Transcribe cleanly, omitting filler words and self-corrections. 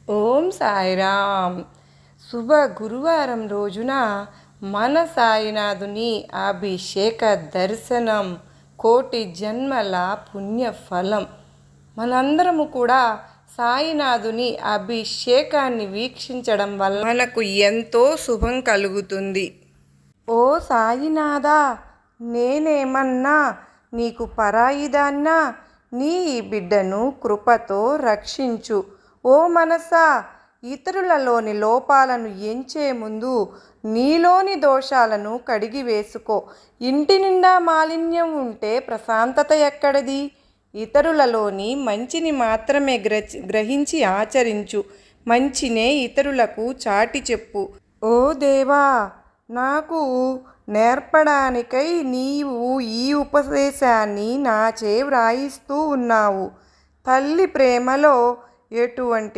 ఓం సాయిరామ్. శుభ గురువారం రోజున మన సాయినాథుని అభిషేక దర్శనం కోటి జన్మల పుణ్యఫలం. మనందరము కూడా సాయినాథుని అభిషేకాన్ని వీక్షించడం వల్ల మనకు ఎంతో శుభం కలుగుతుంది. ఓ సాయినాథా, నేనేమన్నా నీకు పరాయిదాన్నా? నీ బిడ్డను కృపతో రక్షించు. ఓ మనసా, ఇతరులలోని లోపాలను ఎంచే ముందు నీలోని దోషాలను కడిగి వేసుకో. ఇంటి నిండా మాలిన్యం ఉంటే ప్రశాంతత ఎక్కడిది? ఇతరులలోని మంచిని మాత్రమే గ్రహించి ఆచరించు. మంచినే ఇతరులకు చాటి చెప్పు. ఓ దేవా, నాకు నేర్పడానికై నీవు ఈ ఉపదేశాన్ని నాచే వ్రాయిస్తూ ఉన్నావు. తల్లి ప్రేమలో ఎటువంటి